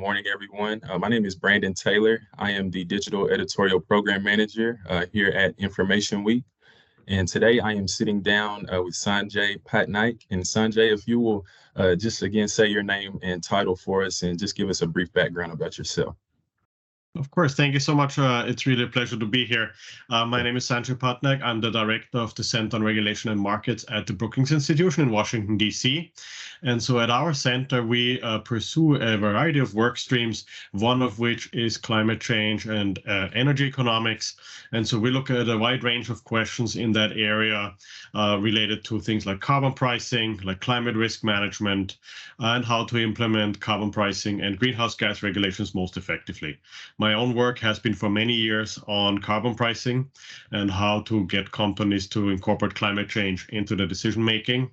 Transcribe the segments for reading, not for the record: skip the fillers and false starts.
morning, everyone. My name is Brandon Taylor. I am the Digital Editorial Program Manager here at InformationWeek. And today I am sitting down with Sanjay Patnaik. And Sanjay, if you will just again say your name and title for us and just give us a brief background about yourself. Of course. Thank you so much. It's really a pleasure to be here. My name is Sanjay Patnaik. I'm the director of the Center on Regulation and Markets at the Brookings Institution in Washington, D.C. And so at our center, we pursue a variety of work streams, one of which is climate change and energy economics. And so we look at a wide range of questions in that area related to things like carbon pricing, like climate risk management, and how to implement carbon pricing and greenhouse gas regulations most effectively. My own work has been for many years on carbon pricing and how to get companies to incorporate climate change into their decision making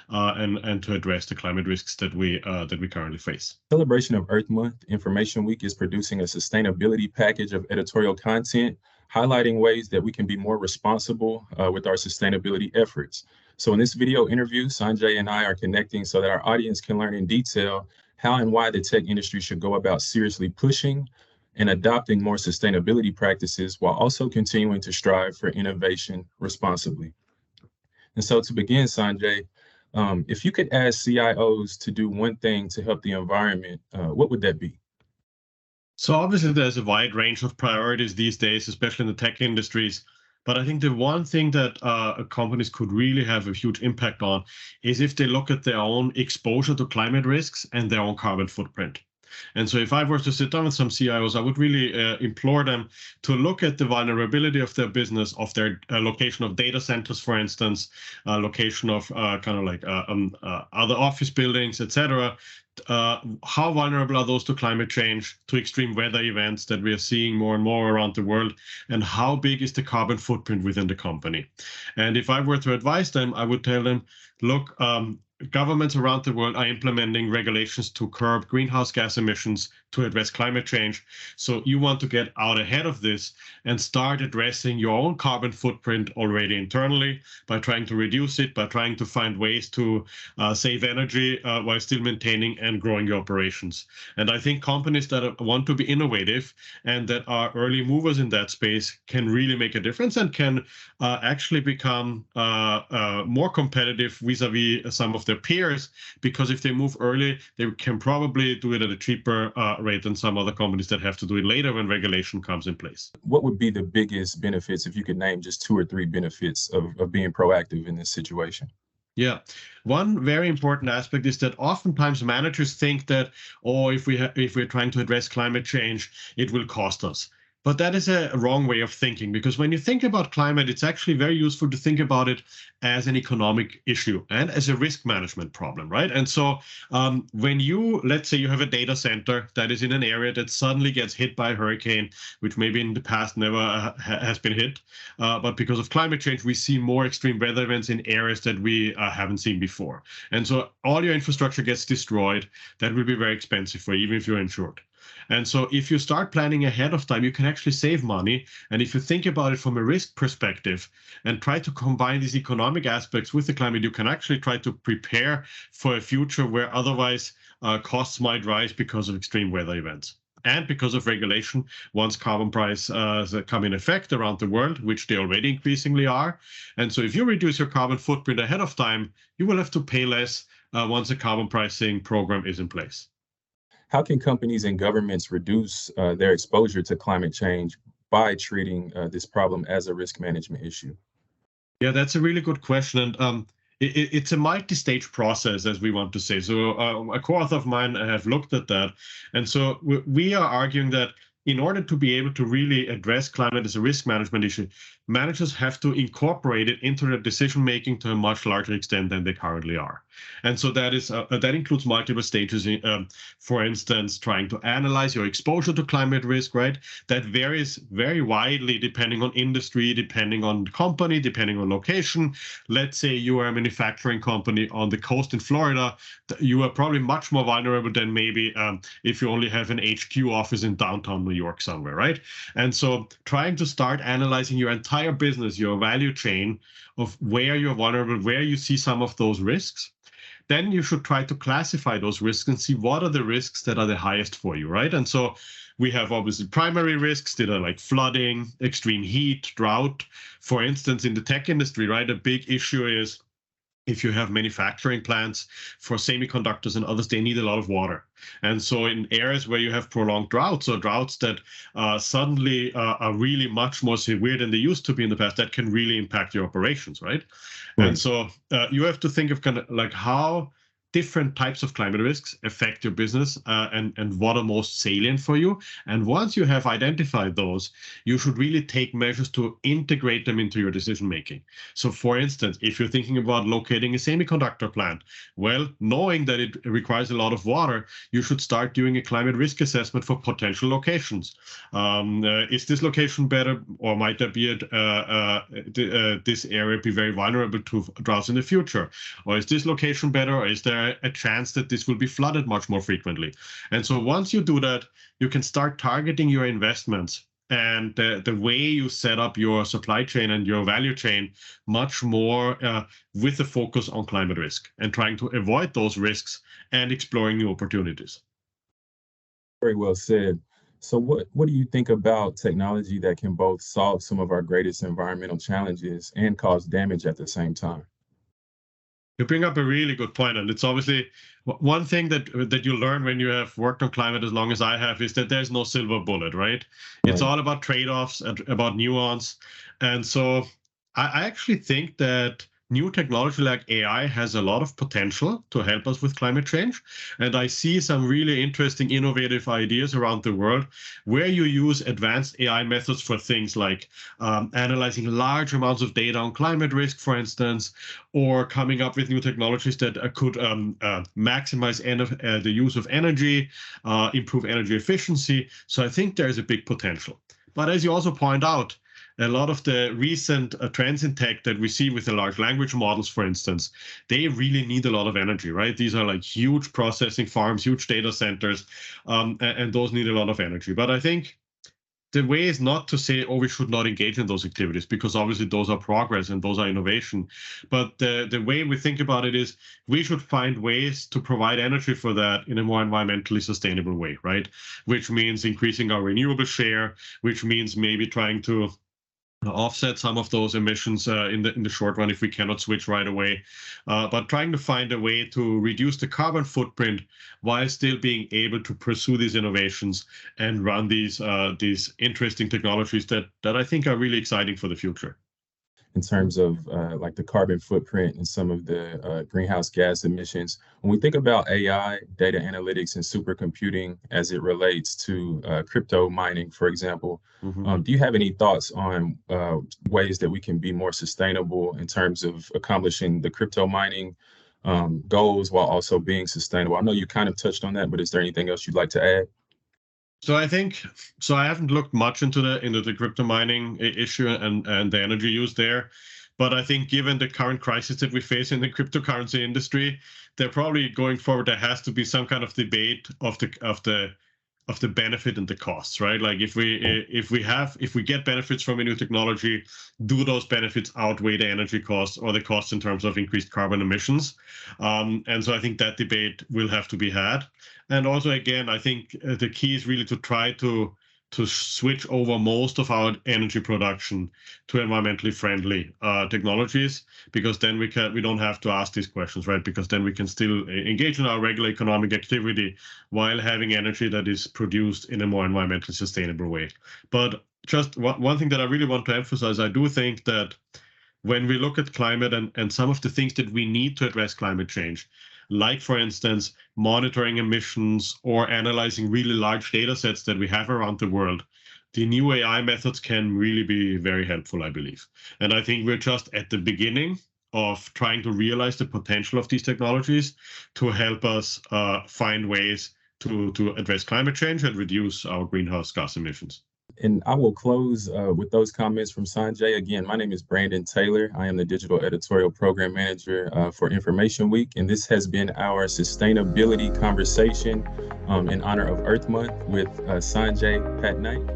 and to address the climate risks that we currently face. Celebration of Earth Month, Information Week is producing a sustainability package of editorial content highlighting ways that we can be more responsible with our sustainability efforts. So in this video interview, Sanjay and I are connecting so that our audience can learn in detail how and why the tech industry should go about seriously pushing and adopting more sustainability practices while also continuing to strive for innovation responsibly. And so to begin, Sanjay, if you could ask CIOs to do one thing to help the environment, what would that be? So obviously there's a wide range of priorities these days, especially in the tech industries. But I think the one thing that companies could really have a huge impact on is if they look at their own exposure to climate risks and their own carbon footprint. And so if I were to sit down with some CIOs, I would really implore them to look at the vulnerability of their business, of their location of data centers, for instance, location of other office buildings, etc. How vulnerable are those to climate change, to extreme weather events that we are seeing more and more around the world, and how big is the carbon footprint within the company? And if I were to advise them, I would tell them, look, governments around the world are implementing regulations to curb greenhouse gas emissions to address climate change. So you want to get out ahead of this and start addressing your own carbon footprint already internally by trying to reduce it, by trying to find ways to save energy while still maintaining and growing your operations. And I think companies that want to be innovative and that are early movers in that space can really make a difference and can actually become more competitive vis-a-vis some of their peers, because if they move early, they can probably do it at a cheaper rate than some other companies that have to do it later when regulation comes in place. What would be the biggest benefits, if you could name just 2 or 3 benefits of being proactive in this situation? Yeah, one very important aspect is that oftentimes managers think that, oh, if we're trying to address climate change, it will cost us. But that is a wrong way of thinking, because when you think about climate, it's actually very useful to think about it as an economic issue and as a risk management problem, right? And so when let's say you have a data center that is in an area that suddenly gets hit by a hurricane, which maybe in the past never has been hit, but because of climate change, we see more extreme weather events in areas that we haven't seen before. And so all your infrastructure gets destroyed. That will be very expensive for you, even if you're insured. And so if you start planning ahead of time, you can actually save money. And if you think about it from a risk perspective and try to combine these economic aspects with the climate, you can actually try to prepare for a future where otherwise costs might rise because of extreme weather events. And because of regulation, once carbon prices come in effect around the world, which they already increasingly are. And so if you reduce your carbon footprint ahead of time, you will have to pay less once a carbon pricing program is in place. How can companies and governments reduce their exposure to climate change by treating this problem as a risk management issue? Yeah, that's a really good question. And it's a multi-stage process, as we want to say. So a co-author of mine have looked at that. And so we are arguing that in order to be able to really address climate as a risk management issue, managers have to incorporate it into their decision-making to a much larger extent than they currently are. And so that includes multiple stages. For instance, trying to analyze your exposure to climate risk, right? That varies very widely depending on industry, depending on company, depending on location. Let's say you are a manufacturing company on the coast in Florida. You are probably much more vulnerable than maybe if you only have an HQ office in downtown New York somewhere, right? And so trying to start analyzing your entire business, your value chain of where you're vulnerable, where you see some of those risks, then you should try to classify those risks and see what are the risks that are the highest for you, right? And so we have obviously primary risks that are like flooding, extreme heat, drought. For instance, in the tech industry, right, a big issue is if you have manufacturing plants for semiconductors and others, they need a lot of water. And so in areas where you have prolonged droughts or droughts that suddenly are really much more severe than they used to be in the past, that can really impact your operations, right? And so you have to think of kind of like how different types of climate risks affect your business and what are most salient for you. And once you have identified those, you should really take measures to integrate them into your decision making. So for instance, if you're thinking about locating a semiconductor plant, well, knowing that it requires a lot of water, you should start doing a climate risk assessment for potential locations. Is this location better, or might there be this area be very vulnerable to droughts in the future? Or is this location better, or is there a chance that this will be flooded much more frequently? And so once you do that, you can start targeting your investments and the way you set up your supply chain and your value chain much more with a focus on climate risk and trying to avoid those risks and exploring new opportunities. Very well said. So what do you think about technology that can both solve some of our greatest environmental challenges and cause damage at the same time? You bring up a really good point, and it's obviously one thing that you learn when you have worked on climate as long as I have is that there's no silver bullet, right? It's all about trade-offs and about nuance. And so I actually think that new technology like AI has a lot of potential to help us with climate change. And I see some really interesting, innovative ideas around the world where you use advanced AI methods for things like analyzing large amounts of data on climate risk, for instance, or coming up with new technologies that could maximize the use of energy, improve energy efficiency. So I think there's a big potential. But as you also point out, a lot of the recent trends in tech that we see with the large language models, for instance, they really need a lot of energy, right? These are like huge processing farms, huge data centers, and those need a lot of energy. But I think the way is not to say, oh, we should not engage in those activities, because obviously those are progress and those are innovation. But the way we think about it is we should find ways to provide energy for that in a more environmentally sustainable way, right? Which means increasing our renewable share, which means maybe trying to offset some of those emissions in the short run if we cannot switch right away, but trying to find a way to reduce the carbon footprint while still being able to pursue these innovations and run these interesting technologies that I think are really exciting for the future. In terms of like the carbon footprint and some of the greenhouse gas emissions. When we think about AI, data analytics, and supercomputing as it relates to crypto mining, for example, do you have any thoughts on ways that we can be more sustainable in terms of accomplishing the crypto mining goals while also being sustainable? I know you kind of touched on that, but is there anything else you'd like to add? So I haven't looked much into the crypto mining issue and the energy use there, but I think given the current crisis that we face in the cryptocurrency industry, there probably going forward there has to be some kind of debate of the benefit and the costs, right? Like if we get benefits from a new technology, do those benefits outweigh the energy costs or the costs in terms of increased carbon emissions? And so I think that debate will have to be had. And also, again, I think the key is really to try to switch over most of our energy production to environmentally friendly technologies, because then we don't have to ask these questions, right? Because then we can still engage in our regular economic activity while having energy that is produced in a more environmentally sustainable way. But just one thing that I really want to emphasize, I do think that when we look at climate and some of the things that we need to address climate change, like, for instance, monitoring emissions or analyzing really large data sets that we have around the world, the new AI methods can really be very helpful, I believe. And I think we're just at the beginning of trying to realize the potential of these technologies to help us find ways to address climate change and reduce our greenhouse gas emissions. And I will close with those comments from Sanjay. Again, my name is Brandon Taylor. I am the Digital Editorial Program Manager for Information Week, and this has been our sustainability conversation in honor of Earth Month with Sanjay Patnaik.